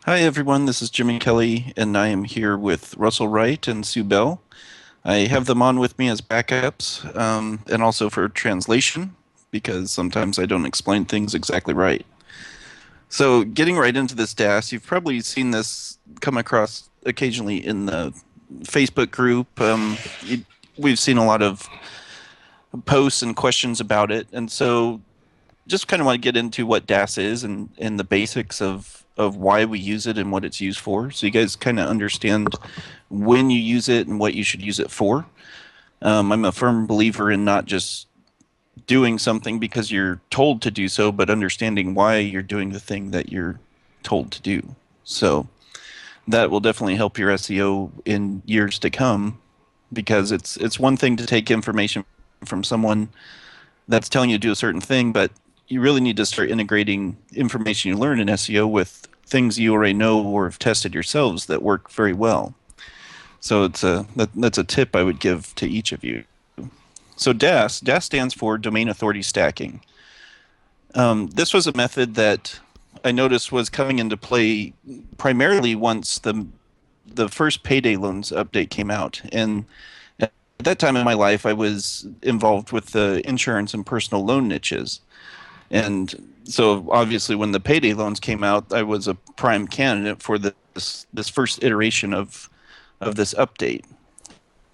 Hi, everyone. This is Jimmy Kelly, and I am here with Russell Wright and Sue Bell. I have them on with me as backups and also for translation because sometimes I don't explain things exactly right. So, getting right into this DAS, you've probably seen this come across occasionally in the Facebook group. We've seen a lot of posts and questions about it. And so, just kind of want to get into what DAS is and the basics of why we use it and what it's used for. So you guys kind of understand when you use it and what you should use it for. I'm a firm believer in not just doing something because you're told to do so, but understanding why you're doing the thing that you're told to do. So that will definitely help your SEO in years to come because it's one thing to take information from someone that's telling you to do a certain thing, but you really need to start integrating information you learn in SEO with things you already know or have tested yourselves that work very well. So that's a tip I would give to each of you. So DAS stands for Domain Authority Stacking. This was a method that I noticed was coming into play primarily once the first payday loans update came out, and at that time in my life, I was involved with the insurance and personal loan niches. And so obviously when the payday loans came out, I was a prime candidate for this first iteration of this update.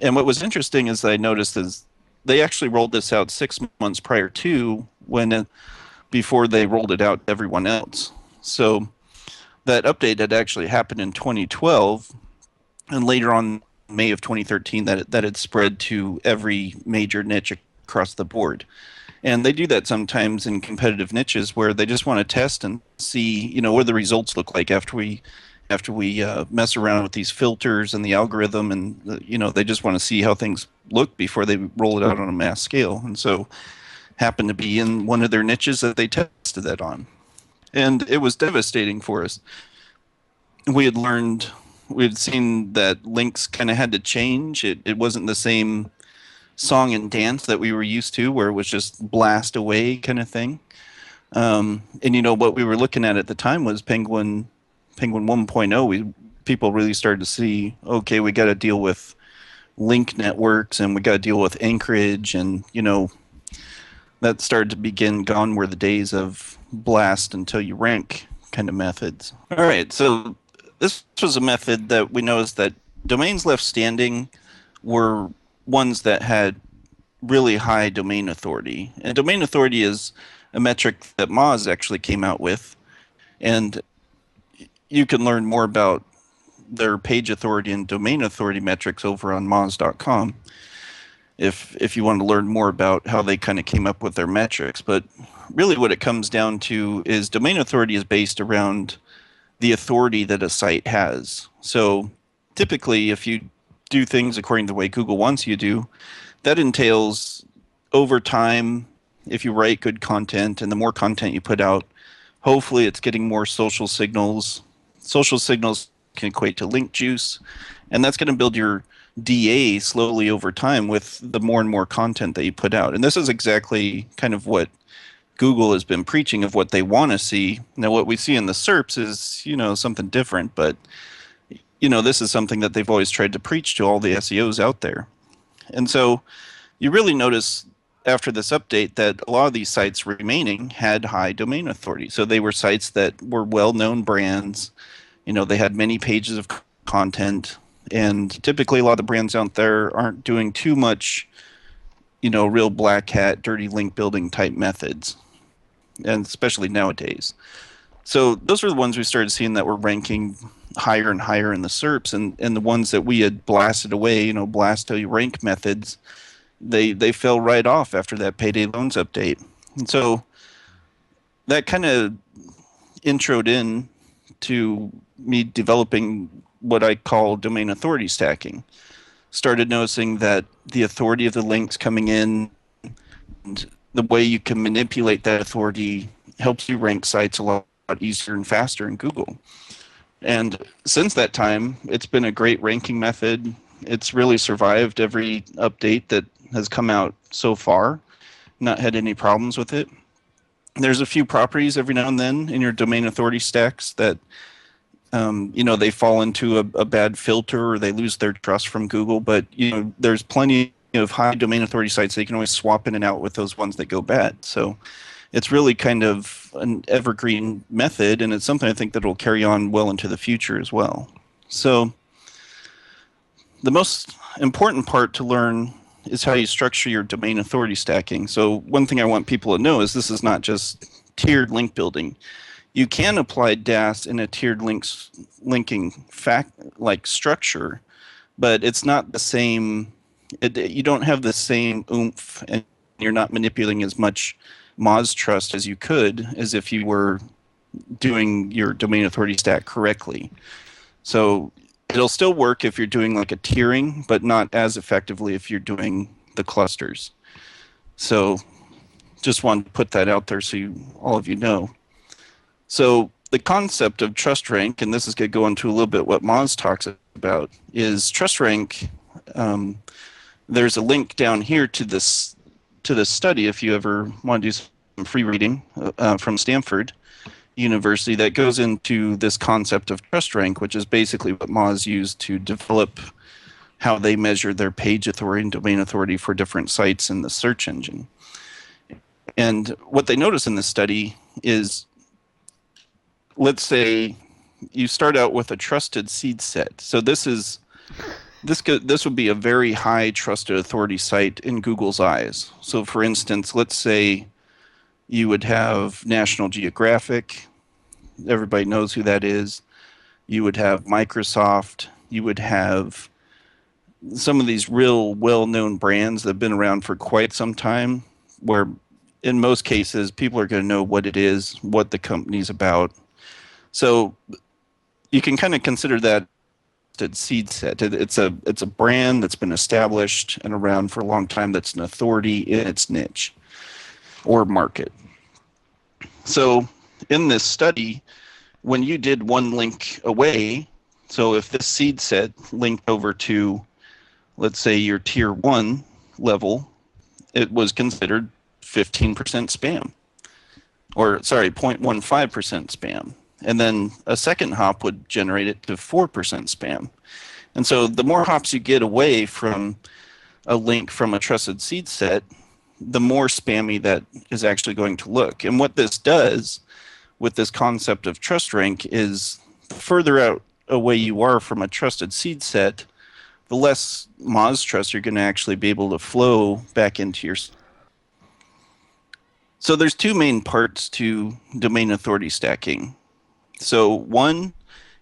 And what was interesting is that I noticed is they actually rolled this out 6 months prior to before they rolled it out to everyone else. So that update had actually happened in 2012, and later on May of 2013 that had spread to every major niche across the board. And they do that sometimes in competitive niches where they just want to test and see, what the results look like after we mess around with these filters and the algorithm, and they just want to see how things look before they roll it out on a mass scale. And so, happened to be in one of their niches that they tested that on, and it was devastating for us. We had learned, we had seen that links kind of had to change. It wasn't the same song and dance that we were used to, where it was just blast away kind of thing. And what we were looking at the time was Penguin 1.0. People really started to see, okay, we got to deal with link networks and we got to deal with anchorage, and that started to begin. Gone were the days of blast until you rank kind of methods. All right, so this was a method that we noticed that domains left standing were ones that had really high domain authority. And domain authority is a metric that Moz actually came out with. And you can learn more about their page authority and domain authority metrics over on Moz.com if you want to learn more about how they kind of came up with their metrics. But really what it comes down to is domain authority is based around the authority that a site has. So typically if you do things according to the way Google wants you to, that entails over time, if you write good content and the more content you put out, hopefully it's getting more social signals. Social signals can equate to link juice, and that's going to build your DA slowly over time with the more and more content that you put out. And this is exactly kind of what Google has been preaching of what they want to see. Now, what we see in the SERPs is, something different, but, this is something that they've always tried to preach to all the SEOs out there. And so you really notice after this update that a lot of these sites remaining had high domain authority. So they were sites that were well-known brands. They had many pages of content, and typically a lot of the brands out there aren't doing too much, real black hat, dirty link building type methods, and especially nowadays. So those were the ones we started seeing that were ranking higher and higher in the SERPs, and the ones that we had blasted away, blast till you rank methods, they fell right off after that payday loans update. And so that kind of introed in to me developing what I call domain authority stacking. Started noticing that the authority of the links coming in and the way you can manipulate that authority helps you rank sites a lot easier and faster in Google. And since that time, it's been a great ranking method. It's really survived every update that has come out so far, not had any problems with it. There's a few properties every now and then in your domain authority stacks that They fall into a bad filter or they lose their trust from Google. But there's plenty of high domain authority sites that you can always swap in and out with those ones that go bad. So it's really kind of an evergreen method, and it's something I think that will carry on well into the future as well. So the most important part to learn is how you structure your domain authority stacking. So one thing I want people to know is this is not just tiered link building. You can apply DAS in a tiered linking structure, but it's not the same. You don't have the same oomph, and you're not manipulating as much Moz trust as you could as if you were doing your domain authority stack correctly. So it'll still work if you're doing like a tiering, but not as effectively if you're doing the clusters. So just wanted to put that out there so all of you know. So the concept of trust rank, and this is going to go into a little bit what Moz talks about, is trust rank. There's a link down here to this study if you ever want to do some free reading from Stanford University that goes into this concept of trust rank, which is basically what Moz used to develop how they measure their page authority and domain authority for different sites in the search engine. And what they notice in this study is, let's say you start out with a trusted seed set. So this would be a very high trusted authority site in Google's eyes. So for instance, let's say you would have National Geographic. Everybody knows who that is. You would have Microsoft. You would have some of these real well-known brands that have been around for quite some time, where in most cases people are going to know what it is, what the company's about. So you can kind of consider that seed set. It's a brand that's been established and around for a long time, that's an authority in its niche or market. So in this study, when you did one link away, so if this seed set linked over to, let's say, your tier 1 level, it was considered 15% spam, or sorry, 0.15% spam. And then a second hop would generate it to 4% spam. And so the more hops you get away from a link from a trusted seed set, the more spammy that is actually going to look. And what this does with this concept of trust rank is, the further out away you are from a trusted seed set, the less Moz trust you're going to actually be able to flow back into your. So there's two main parts to domain authority stacking. So one,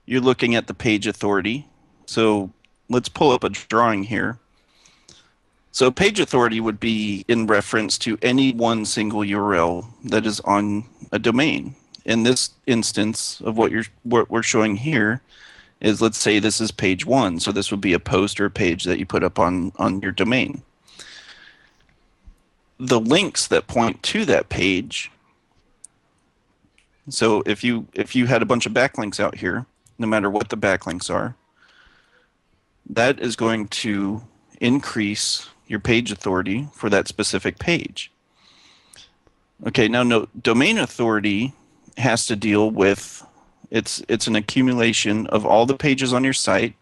you're looking at the page authority. So let's pull up a drawing here. So page authority would be in reference to any one single URL that is on a domain. In this instance of what we're showing here is, let's say this is page 1. So this would be a post or a page that you put up on your domain. The links that point to that page, so if you had a bunch of backlinks out here, no matter what the backlinks are, that is going to increase your page authority for that specific page. Okay, now domain authority has to deal with, it's an accumulation of all the pages on your site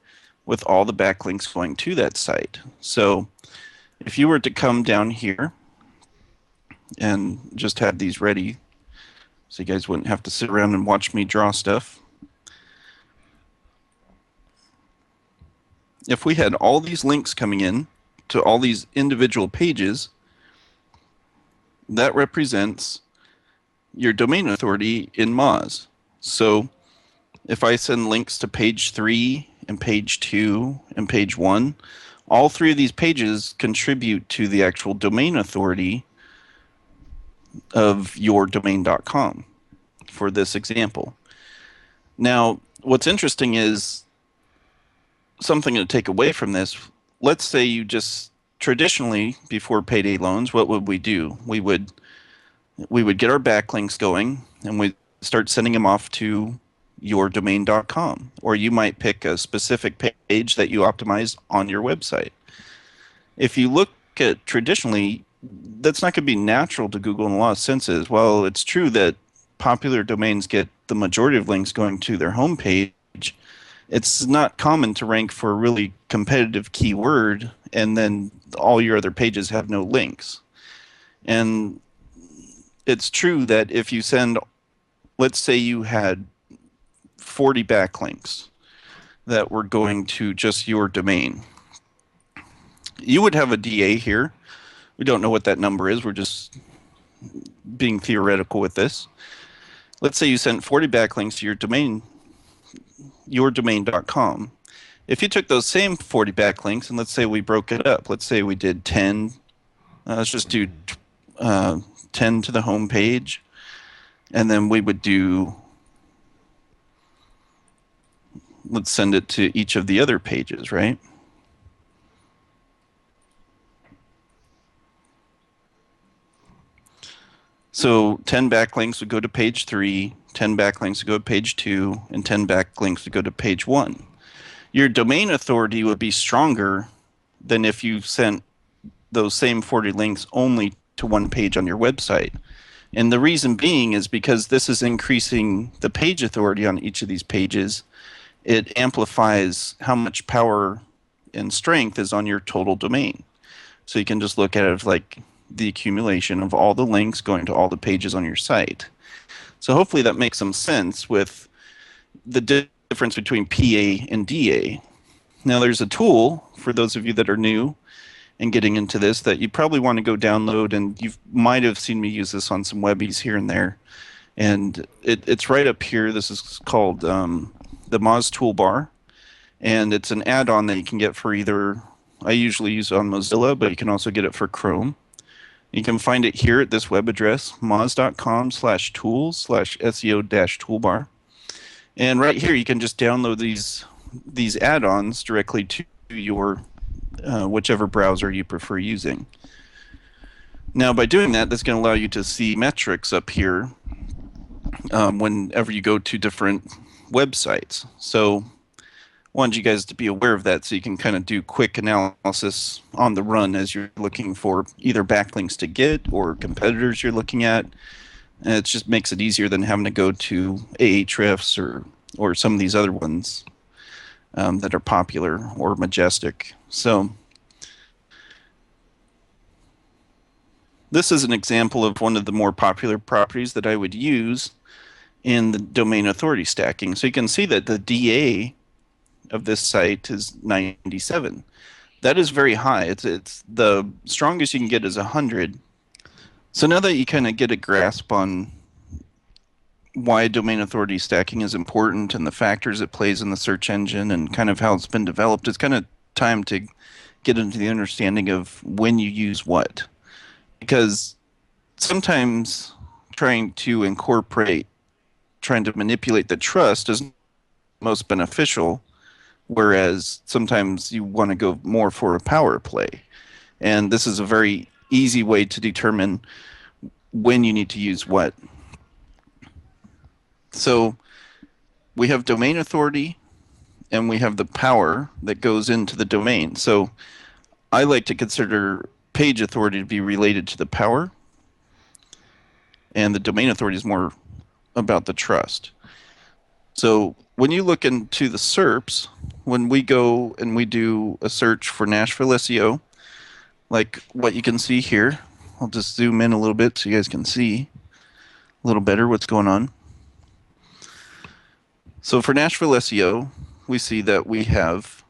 with all the backlinks going to that site. So if you were to come down here and just have these ready so you guys wouldn't have to sit around and watch me draw stuff. If we had all these links coming in to all these individual pages, that represents your domain authority in Moz. So if I send links to page 3 and page 2 and page 1, all three of these pages contribute to the actual domain authority of yourdomain.com for this example. Now, what's interesting is something to take away from this. Let's say you just traditionally, before payday loans, what would we do? We would get our backlinks going and we'd start sending them off to yourdomain.com, or you might pick a specific page that you optimize on your website. If you look at traditionally, that's not going to be natural to Google in a lot of senses. Well, it's true that popular domains get the majority of links going to their homepage. It's not common to rank for a really competitive keyword and then all your other pages have no links. And it's true that if you send, let's say you had 40 backlinks that were going to just your domain, you would have a DA here. We don't know what that number is. We're just being theoretical with this. Let's say you sent 40 backlinks to your domain, yourdomain.com. If you took those same 40 backlinks and let's say we broke it up, let's say we did 10, let's just do 10 to the home page, and then we would do, let's send it to each of the other pages, right? So 10 backlinks would go to page 3, 10 backlinks would go to page 2, and 10 backlinks would go to page 1. Your domain authority would be stronger than if you sent those same 40 links only to one page on your website. And the reason being is because this is increasing the page authority on each of these pages. It amplifies how much power and strength is on your total domain. So you can just look at it like the accumulation of all the links going to all the pages on your site. So hopefully that makes some sense with the difference between PA and DA. Now there's a tool for those of you that are new and getting into this that you probably want to go download, and you might have seen me use this on some webbies here and there. And it's right up here. This is called the Moz Toolbar, and it's an add-on that you can get for either, I usually use it on Mozilla, but you can also get it for Chrome. You can find it here at this web address, moz.com/tools/SEO-toolbar. And right here, you can just download these add-ons directly to your whichever browser you prefer using. Now, by doing that, that's going to allow you to see metrics up here whenever you go to different websites. So I wanted you guys to be aware of that so you can kind of do quick analysis on the run as you're looking for either backlinks to get or competitors you're looking at. And it just makes it easier than having to go to Ahrefs or some of these other ones that are popular, or Majestic. So this is an example of one of the more popular properties that I would use in the domain authority stacking. So you can see that the DA of this site is 97. That is very high. It's the strongest you can get is 100. So now that you kind of get a grasp on why domain authority stacking is important and the factors it plays in the search engine and kind of how it's been developed, it's kind of time to get into the understanding of when you use what. Because sometimes trying to manipulate the trust is most beneficial, whereas sometimes you want to go more for a power play. And this is a very easy way to determine when you need to use what. So we have domain authority and we have the power that goes into the domain. So I like to consider page authority to be related to the power, and the domain authority is more about the trust. So when you look into the SERPs, when we go and we do a search for Nashville SEO, like what you can see here, I'll just zoom in a little bit so you guys can see a little better what's going on. So for Nashville SEO, we see that we have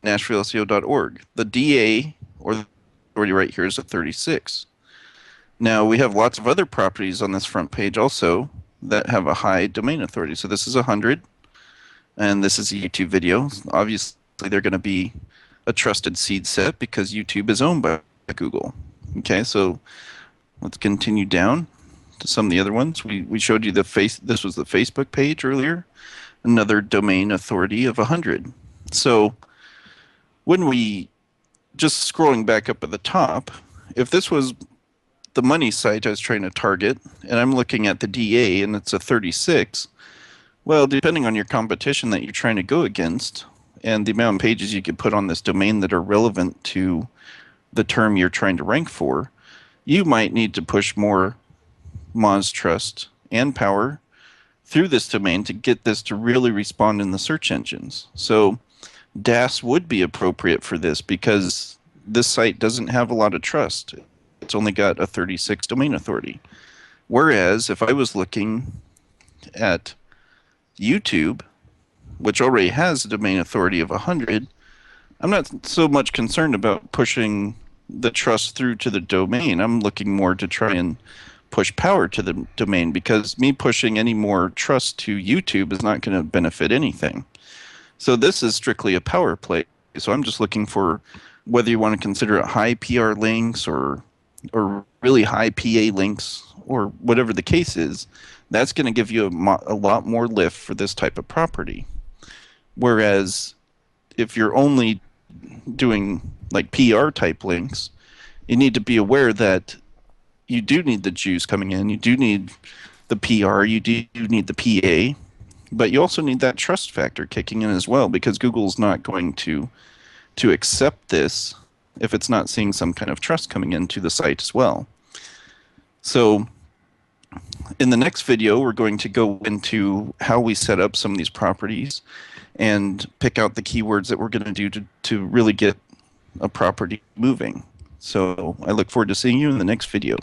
NashvilleSEO.org. The DA, or the authority right here, is at 36. Now we have lots of other properties on this front page also that have a high domain authority. So this is 100, and this is a YouTube video. Obviously, they're going to be a trusted seed set because YouTube is owned by Google. Okay, so let's continue down to some of the other ones. We showed you this was the Facebook page earlier, another domain authority of 100. So when we, just scrolling back up at the top, if this was the money site I was trying to target, and I'm looking at the DA and it's a 36, well, depending on your competition that you're trying to go against and the amount of pages you could put on this domain that are relevant to the term you're trying to rank for, you might need to push more Moz trust and power through this domain to get this to really respond in the search engines. So DAS would be appropriate for this because this site doesn't have a lot of trust. It's only got a 36 domain authority. Whereas if I was looking at YouTube, which already has a domain authority of 100, I'm not so much concerned about pushing the trust through to the domain. I'm looking more to try and push power to the domain, because me pushing any more trust to YouTube is not going to benefit anything. So this is strictly a power play. So I'm just looking for whether you want to consider it high PR links or really high PA links or whatever the case is. That's going to give you a lot more lift for this type of property. Whereas if you're only doing like PR type links, you need to be aware that you do need the juice coming in. You do need the PR. You do need the PA. But you also need that trust factor kicking in as well, because Google's not going to accept this if it's not seeing some kind of trust coming into the site as well. So in the next video, we're going to go into how we set up some of these properties and pick out the keywords that we're going to do to really get a property moving. So I look forward to seeing you in the next video.